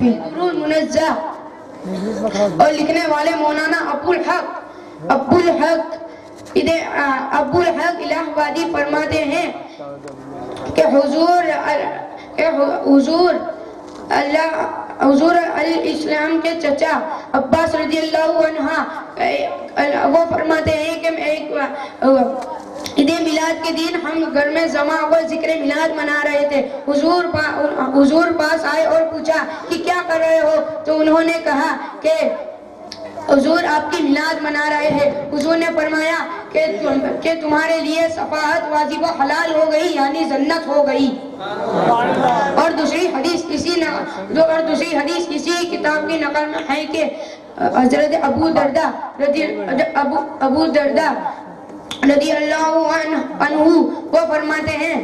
منزہ اور لکھنے والے مولانا ابو الحق الہ آبادی فرماتے ہیں کہ حضور الاسلام کے چچا عباس رضی اللہ عنہ وہ فرماتے ہیں کہ عید میلاد کے دن ہم گھر میں جمع ہو ذکر میلاد منا رہے تھے. حضور پاس آئے اور پوچھا کہ کیا کر رہے ہو؟ تو انہوں نے کہا کہ حضور آپ کی میلاد منا رہے ہیں. حضور نے فرمایا کہ تمہارے لیے صفاحت واجب و حلال ہو گئی، یعنی جنت ہو گئی. اور دوسری حدیث اسی کتاب کی نقل میں ہے کہ حضرت ابو دردہ رضی اللہ عنہ وہ فرماتے ہیں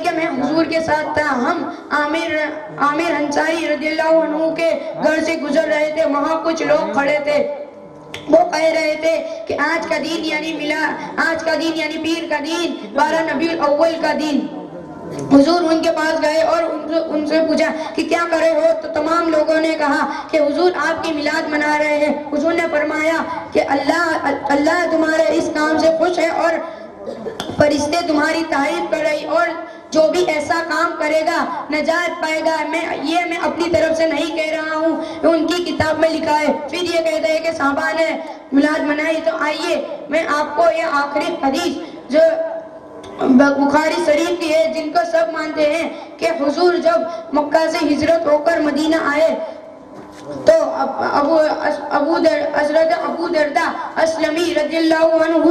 کہ میں حضور کے ساتھ تھا. ہم عامر انصاری رضی اللہ عنہ کے گھر سے گزر رہے تھے. وہاں کچھ لوگ کھڑے تھے. وہ کہہ رہے تھے کہ آج کا دن یعنی پیر کا دن 12 ربیع الاول کا دن. حضور ان کے پاس گئے اور ان سے پوچھا کہ کیا کر رہے ہو؟ تو تمام لوگوں نے کہا کہ حضور آپ کی میلاد منا رہے ہیں. حضور نے فرمایا کہ اللہ تمہارے اس کام سے خوش ہے اور فرشتے تمہاری تعریف کر رہی، اور جو بھی ایسا کام کرے گا نجات پائے گا. میں اپنی طرف سے نہیں کہہ رہا ہوں، ان کی کتاب میں لکھا ہے. پھر یہ کہتے ہیں کہ صحابہ نے میلاد منائی. تو آئیے میں آپ کو یہ آخری حدیث جو بخاری شریف کی ہے، جن کو سب مانتے ہیں، کہ حضور جب مکہ سے ہجرت ہو کر مدینہ آئے تو حضرت ابو دردہ اسلمی رضی اللہ عنہ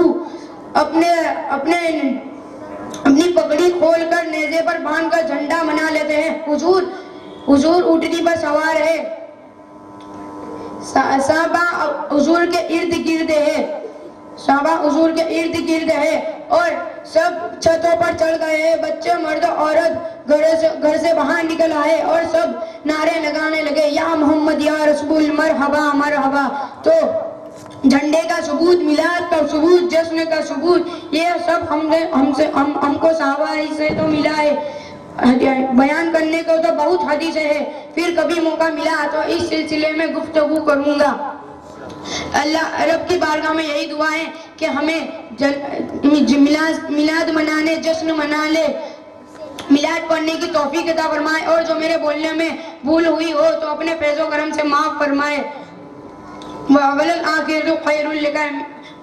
اپنی پگڑی کھول کر نیزے پر باندھ کر جھنڈا منا لیتے ہیں. حضور اونٹنی پر سوار ہے. صحابہ حضور کے ارد گرد ہے اور سب چھتوں پر چڑھ گئے ہیں. بچے مرد عورت گھر سے باہر نکل آئے اور سب نعرے لگانے لگے، یا محمد یا رسول مرحبا مرحبا. تو جھنڈے کا ثبوت، میلاد کا ثبوت، جشن کا ثبوت، یہ سب ہم کو صحابہ سے تو ملا ہے. بیان کرنے کو تو بہت حدیثیں ہیں، پھر کبھی موقع ملا تو اس سلسلے میں گفتگو کروں گا. اللہ رب کی بارگاہ میں یہی دعا ہے کہ ہمیں میلاد منانے، جشن منانے، میلاد پڑھنے کی توفیق عطا فرمائے، اور جو میرے بولنے میں بھول ہوئی ہو تو اپنے فیض و کرم سے معاف فرمائے. وَالْآخِرُ خَيْرٌ لَكَ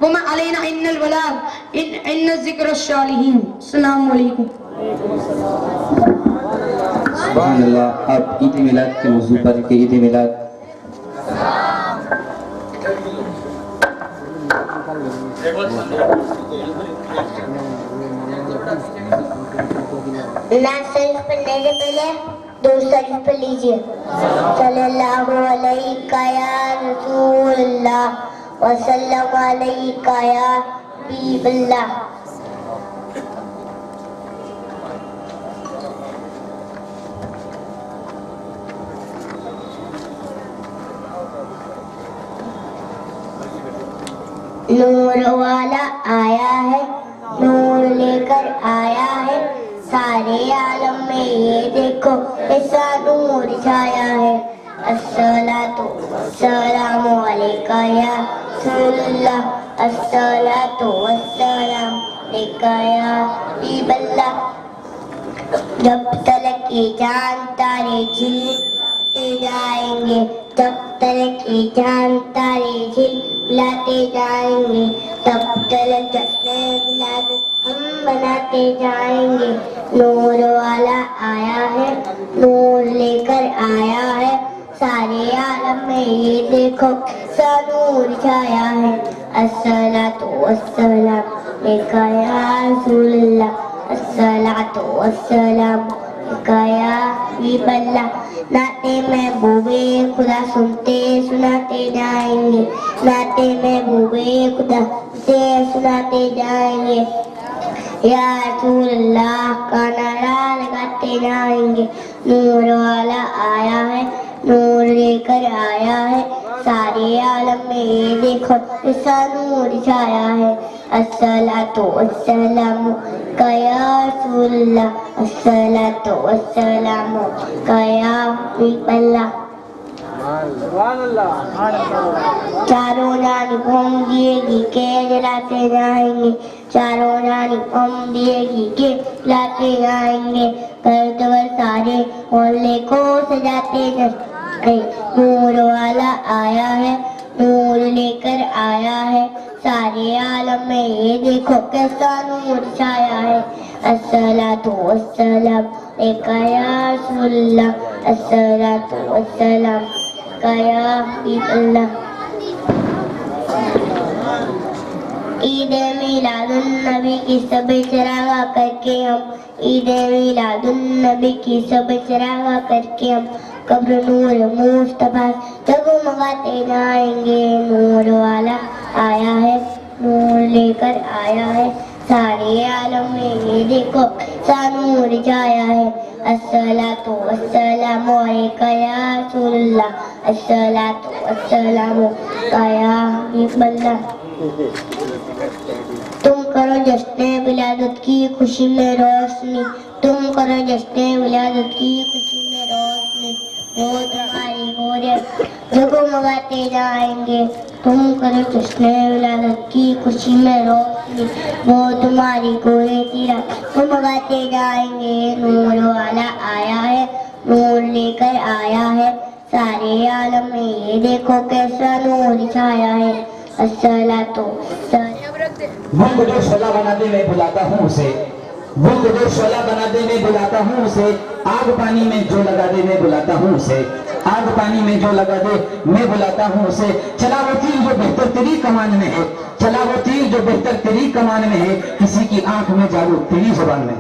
وَمَا عَلَيْنَا إِنَّ الْبَلَاغَ إِنَّ الذِّكْرَ الصَّالِحِينَ. السلام علیکم. سبحان اللہ. آپ عید میلاد کے موضوع پر کہ عید میلاد نعت شریف پڑھنے سے پہلے درود شریف پڑھ لیجیے. صلی اللہ علیہ یا رسول اللہ وسلم علیہ یا حبیب اللہ. نور والا آیا ہے، نور لے کر آیا ہے، سارے عالم میں یہ دیکھو ایسا نور چھایا ہے. الصلاۃ والسلام علیکہ یا رسول اللہ، الصلاۃ والسلام علیکہ یا حبیب اللہ. جب تلک کی جان تارے جھلتے جائیں گے، جب تلک کی جان تارے جھلاتے جائیں گے، تب تلک جشن میلاد ہم مناتے جائیں گے. نور والا آیا ہے، نور لے کر آیا ہے، سارے عالم میں یہ دیکھو سا نور چھایا ہے. الصلاۃ والسلام علیکہ یا رسول اللہ، الصلاۃ والسلام علیکہ یا حبیب اللہ. نعتِ محبوب خدا سناتے جائیں گے، نعتِ محبوب خدا سناتے جائیں گے. یا رسول اللہ کا نعرہ لگاتے جائیں گے. نور والا آیا ہے، نور لے کر آیا ہے، سارے عالم میں یہ دیکھو ایسا نور چھایا ہے. الصلاۃ والسلام یا رسول اللہ الصلاۃ والسلام یا حبیب اللہ چاروں جانب ہم دیے گی کہ جلاتے جائیں گے چاروں جانب ہم دیے گی کہ لاتے جائیں گے کرتور سارے محلے کو سجاتے جائیں نور والا آیا ہے نور لے کر آیا ہے سارے عالم میں یہ دیکھو کیسا نور چھایا ہے الصلاۃ والسلام یا رسول اللہ الصلاۃ والسلام یا حبیب اللہ عید میلاد النبی کی سب چراغا کر کے ہم عید میلاد النبی کی سب چراغا کر کے ہم قبر نور مصطفیٰ جگمگاتے جائیں گے نور والا آیا ہے نور لے کر آیا ہے سارے عالم میں یہ دیکھو سا نور چھایا ہے الصلاۃ والسلام علیکہ یا رسول اللہ الصلاۃ والسلام یا حبیب اللہ تم کرو جشن ولادت کی خوشی میں روشنی تم کرو جشن ولادت کی خوشی میں روشنی وہ تمہاری گورے جگمگاتے جائیں گے تم کرو جشن ولادت کی خوشی میں روشنی وہ تمہاری گورے تیرا جگمگاتے جائیں گے نور والا آیا ہے نور لے کر آیا ہے سارے عالم میں یہ دیکھو کیسا نور چھایا ہے الصلاۃ وہ کو جو شعلہ بنانے میں بلاتا ہوں اسے وہ کو جو شعلہ بنانے میں بلاتا ہوں اسے آگ پانی میں جو لگا دے میں بلاتا ہوں اسے آگ پانی میں جو لگا دے میں بلاتا ہوں اسے چلا وہ تیر جو بہتر تیری کمان میں ہے چلا وہ تیر جو بہتر تیری کمان میں ہے کسی کی آنکھ میں جادو تیری زبان میں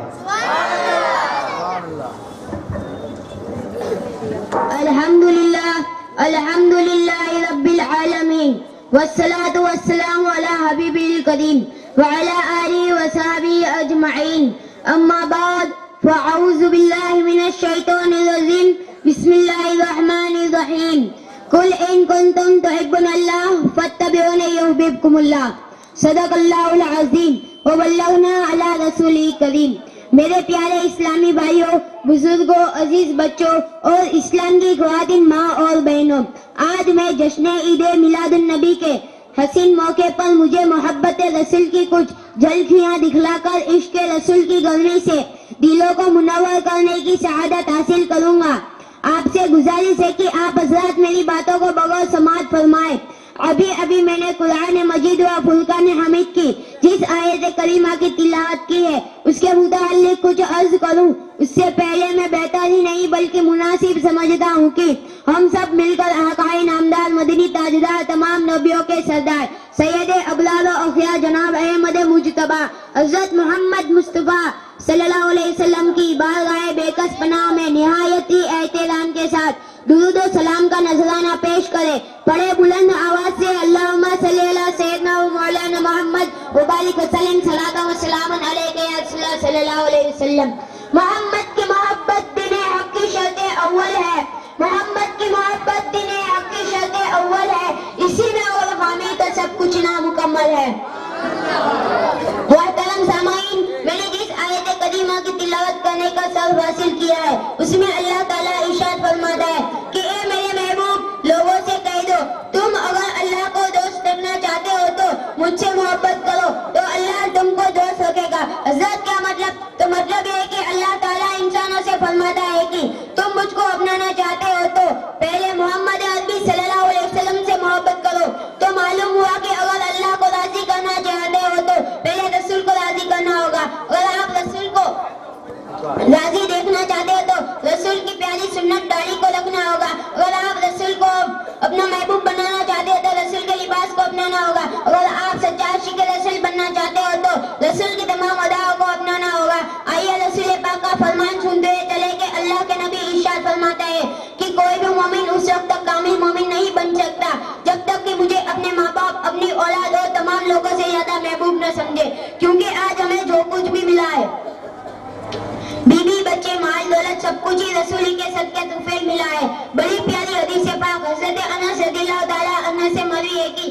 الحمدللہ رب العالمین والصلاة والسلام على حبیبہ الکریم وعلى آلہ وصحبہ اجمعین اما بعد فاعوذ باللہ من الشیطان الرجیم بسم اللہ الرحمن الرحیم قل ان کنتم تحبون اللہ فاتبعونی یحببکم اللہ صدق اللہ العظیم وبلغنا علی رسولہ الکریم میرے پیارے اسلامی بھائیوں بزرگوں عزیز بچوں اور اسلام کی خواتین ماں اور بہنوں آج میں جشن عید میلاد النبی کے حسین موقع پر مجھے محبت رسول کی کچھ جھلکیاں دکھلا کر عشق رسول کی گرمی سے دلوں کو منور کرنے کی سعادت حاصل کروں گا آپ سے گزارش ہے کہ آپ حضرات میری باتوں کو بغور سماعت فرمائیں ابھی میں نے قرآن مجید و فرقان حمید کی جس آیت کریمہ کی تلاوت کی ہے اس کے متعلق کچھ عرض کروں اس سے پہلے میں بہتر ہی نہیں بلکہ مناسب سمجھتا ہوں کہ ہم سب مل کر آقائے نامدار مدنی تاجدار تمام نبیوں کے سردار سید ابرار و اخیار جناب احمد مجتبی حضرت محمد مصطفیٰ صلی اللہ علیہ وسلم کی بارگاہ بےکس پناہ میں نہایت ہی احترام کے ساتھ درود و سلام کا نذرانہ پیش کرے بڑے بلند آواز سے اللہم صلی اللہ سیدنا و مولانا محمد وبارک وسلم صلاۃ و سلام علیکہ یا رسول اللہ صلی اللہ علیہ وسلم محمد کی محبت دین حق کی شرط اول ہے محمد کی محبت دین حق کی شرط اول ہے اسی میں اور خامی کا سب کچھ نامکمل ہے محترم سامعین میں نے جس آیت کریمہ کی تلاوت کرنے کا سبب حاصل کیا ہے اس میں اللہ تعالیٰ ارشاد فرماتا ہے کہ اے میرے محبوب لوگوں سے کہہ دو تم اگر اللہ کو دوست رکھنا چاہتے ہو تو مجھ سے محبت کرو تو اللہ تم کو دوست رکھے گا حضرت کیا مطلب تو مطلب یہ ہے کہ اللہ تعالیٰ انسانوں سے فرماتا ہے کہ تم مجھ کو اپنانا چاہتے ہو تو پہلے محمد عربی صلی اللہ علیہ وسلم سے محبت کرو تو معلوم ہوا کہ اگر اللہ کو راضی کرنا چاہتے ہو تو پہلے رسول کو راضی کرنا ہوگا اگر آپ رسول کو راضی دیکھنا چاہتے ہو تو رسول کی پیاری سنت داڑھی کو رکھنا ہوگا اگر آپ رسول کو اپنا محبوب بنانا چاہتے ہو تو رسول کے لباس کو اپنانا ہوگا اگر آپ سچا عاشق رسول بننا چاہتے ہو تو رسول کی تمام اداؤں کو اپنانا ہوگا آئیے رسول پاک کا فرمان سنتے ہوئے چلے کہ اللہ کے نبی ارشاد فرماتا ہے کہ کوئی بھی مومن اس وقت تک کامل مومن نہیں بن سکتا جب تک کہ مجھے اپنے ماں باپ اپنی اولاد اور تمام لوگوں سے زیادہ محبوب نہ سمجھے کیونکہ آج ہمیں جو کچھ بھی ملا ہے بیوی بچے مال دولت سب کچھ ہی رسول کے صدقے تحفے ملا ہے بڑی پیاری حدیث پاک حضرت انس رضی اللہ تعالیٰ عنہ سے مروی ہے کہ